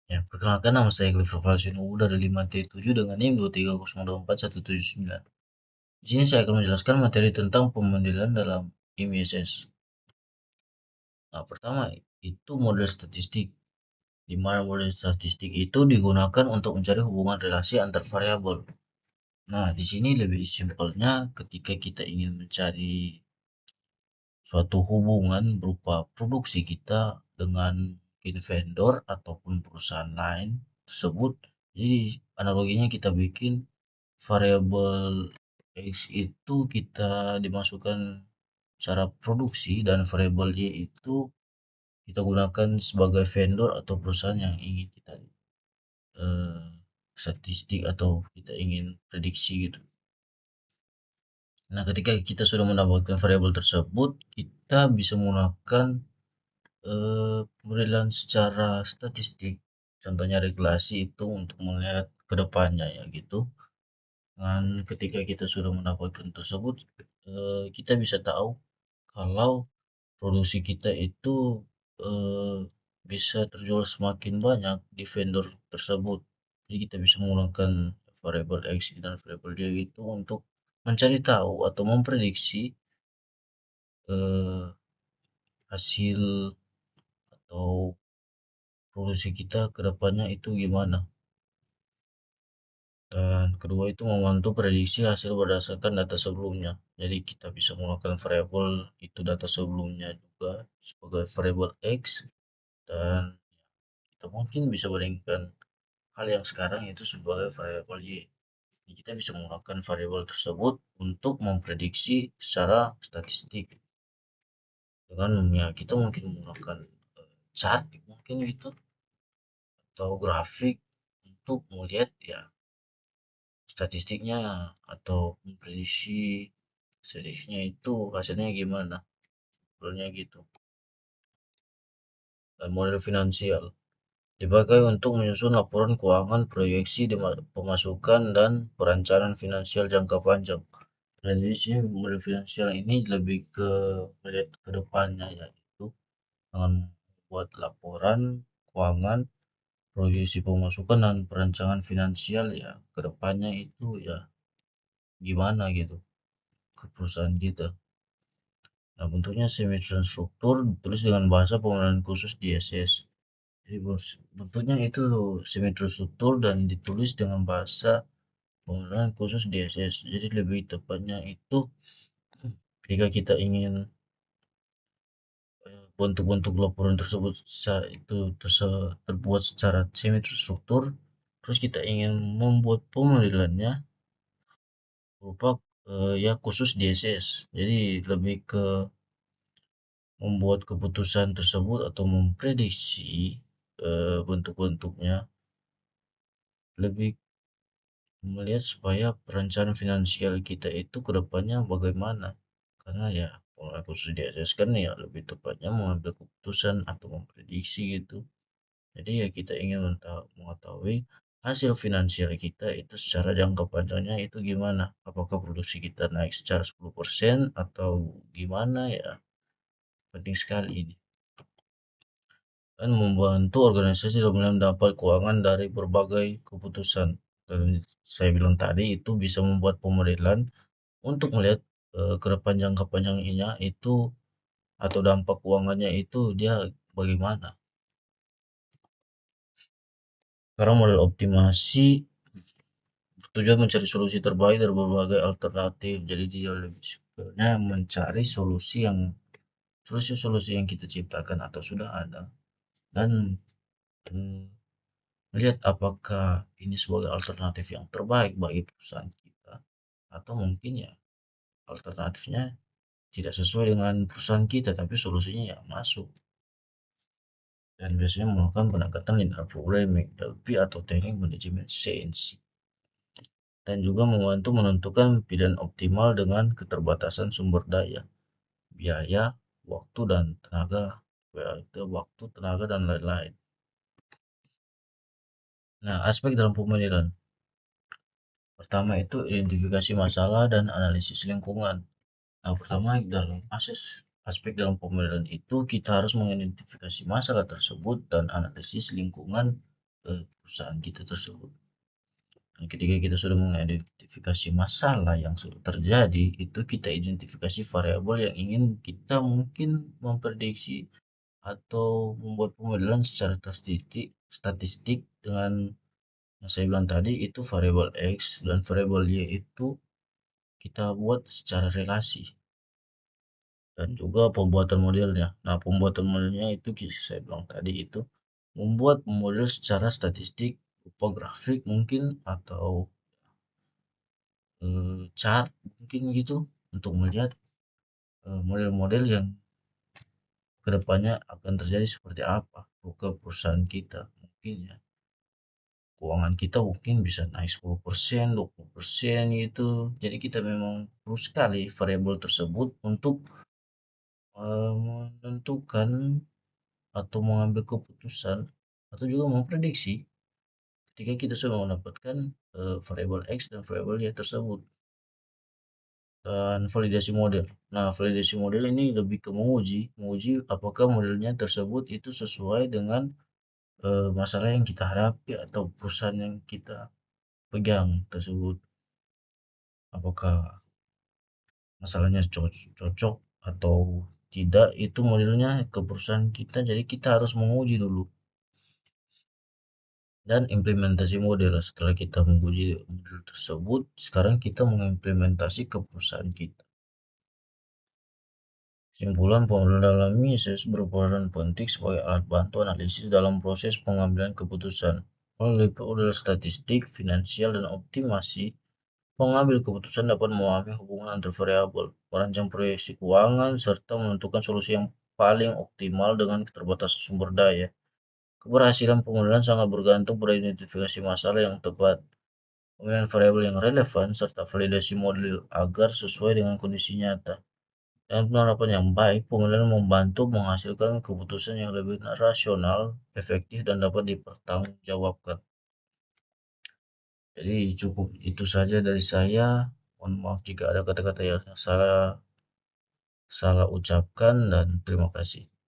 Ya, perkenalkan nama saya Clifford Valsino dari 5T7 dengan NIM 230241179. Di sini saya akan menjelaskan materi tentang pemodelian dalam IMISS. Nah, pertama itu model statistik, di mana model statistik itu digunakan untuk mencari hubungan relasi antar variabel. Nah, di sini lebih simpelnya ketika kita ingin mencari suatu hubungan berupa produksi kita dengan mungkin vendor ataupun perusahaan lain tersebut. Jadi analoginya kita bikin variabel X itu kita dimasukkan cara produksi dan variabel Y itu kita gunakan sebagai vendor atau perusahaan yang ingin kita eh, statistik atau kita ingin prediksi gitu. Nah, ketika kita sudah mendapatkan variabel tersebut, kita bisa menggunakan pemodelian secara statistik, contohnya regresi itu untuk melihat ke depannya ya gitu. Dan ketika kita sudah mendapatkan tersebut, kita bisa tahu kalau produksi kita itu eh, bisa terjual semakin banyak di vendor tersebut. Jadi kita bisa menggunakan variabel X dan variabel Y itu untuk mencari tahu atau memprediksi eh, hasil atau produksi kita ke depannya itu gimana. Dan kedua itu membantu prediksi hasil berdasarkan data sebelumnya. Jadi kita bisa menggunakan variabel itu data sebelumnya juga sebagai variabel X dan kita mungkin bisa bandingkan hal yang sekarang itu sebagai variabel Y. Jadi kita bisa menggunakan variabel tersebut untuk memprediksi secara statistik. Dengan ya kita mungkin menggunakan chart mungkin itu atau grafik untuk melihat ya statistiknya atau memprediksi statistiknya itu hasilnya gimana sebenarnya gitu. Dan model finansial dipakai untuk menyusun laporan keuangan, proyeksi pemasukan dan perencanaan finansial jangka panjang. Dan di sini model finansial ini lebih ke melihat ke depannya yaitu dengan membuat laporan keuangan, proyeksi pemasukan dan perencanaan finansial ya ke depannya itu ya gimana gitu ke perusahaan kita. Nah, bentuknya semi struktur ditulis dengan bahasa pemrograman khusus DSS. Jadi bentuknya itu semi struktur dan ditulis dengan bahasa pemrograman khusus DSS. Jadi lebih tepatnya itu ketika kita ingin bentuk-bentuk laporan tersebut itu terbuat secara semi struktur, terus kita ingin membuat pemodelannya berupa ya khusus DSS. Jadi lebih ke membuat keputusan tersebut atau memprediksi bentuk-bentuknya lebih melihat supaya perencanaan finansial kita itu ke depannya bagaimana. Karena ya aku sudah diajarkan ya lebih tepatnya mengambil keputusan atau memprediksi gitu. Jadi ya kita ingin mengetahui hasil finansial kita itu secara jangka panjangnya itu gimana. Apakah produksi kita naik secara 10% atau gimana ya. Penting sekali ini. Dan membantu organisasi dalam mendapat keuangan dari berbagai keputusan. Dan saya bilang tadi itu bisa membuat pemodelan untuk melihat ke depan jangka panjangnya itu atau dampak keuangannya itu dia bagaimana. Sekarang model optimasi bertujuan mencari solusi terbaik dari berbagai alternatif. Jadi dia lebih sebenarnya mencari solusi-solusi yang kita ciptakan atau sudah ada dan melihat apakah ini sebagai alternatif yang terbaik bagi perusahaan kita atau mungkin ya alternatifnya tidak sesuai dengan perusahaan kita tapi solusinya ya masuk. Dan biasanya melakukan pendekatan linear programming (LP) atau teknik manajemen CNC dan juga membantu menentukan pilihan optimal dengan keterbatasan sumber daya, biaya, waktu dan tenaga, dan lain-lain. Nah, aspek dalam pemodelian pertama itu identifikasi masalah dan analisis lingkungan. Nah, pertama dalam aspek dalam pemodelian itu kita harus mengidentifikasi masalah tersebut dan analisis lingkungan perusahaan kita tersebut. Dan ketika kita sudah mengidentifikasi masalah yang sudah terjadi, itu kita identifikasi variabel yang ingin kita mungkin memprediksi atau membuat pemodelan secara statistik dengan yang saya bilang tadi, itu variabel X, dan variabel Y itu kita buat secara relasi, dan juga pembuatan modelnya. Nah, pembuatan modelnya itu saya bilang tadi itu membuat model secara statistik berupa grafik mungkin, atau chart mungkin gitu, untuk melihat model-model yang kedepannya akan terjadi seperti apa ke perusahaan kita. Mungkin ya, keuangan kita mungkin bisa naik 10%, 20% gitu. Jadi kita memang perlu sekali variabel tersebut untuk menentukan atau mengambil keputusan, atau juga memprediksi ketika kita sudah mendapatkan variabel X dan variabel Y tersebut. Dan validasi model. Nah, validasi model ini lebih ke menguji apakah modelnya tersebut itu sesuai dengan masalah yang kita hadapi atau perusahaan yang kita pegang tersebut. Apakah masalahnya cocok atau tidak itu modelnya ke perusahaan kita. Jadi kita harus menguji dulu. Dan implementasi model, setelah kita menguji model tersebut, sekarang kita mengimplementasi ke perusahaan kita. Kesimpulan, pemodel alami berperan penting sebagai alat bantu analisis dalam proses pengambilan keputusan. Melalui model statistik, finansial, dan optimasi, pengambil keputusan dapat memahami hubungan antar variabel, merancang proyeksi keuangan, serta menentukan solusi yang paling optimal dengan keterbatasan sumber daya. Keberhasilan pemodelan sangat bergantung pada identifikasi masalah yang tepat, pemilihan variabel yang relevan, serta validasi model agar sesuai dengan kondisi nyata. Dengan penerapan yang baik, pemodelan membantu menghasilkan keputusan yang lebih rasional, efektif, dan dapat dipertanggungjawabkan. Jadi cukup itu saja dari saya. Mohon maaf jika ada kata-kata yang salah ucapkan, dan terima kasih.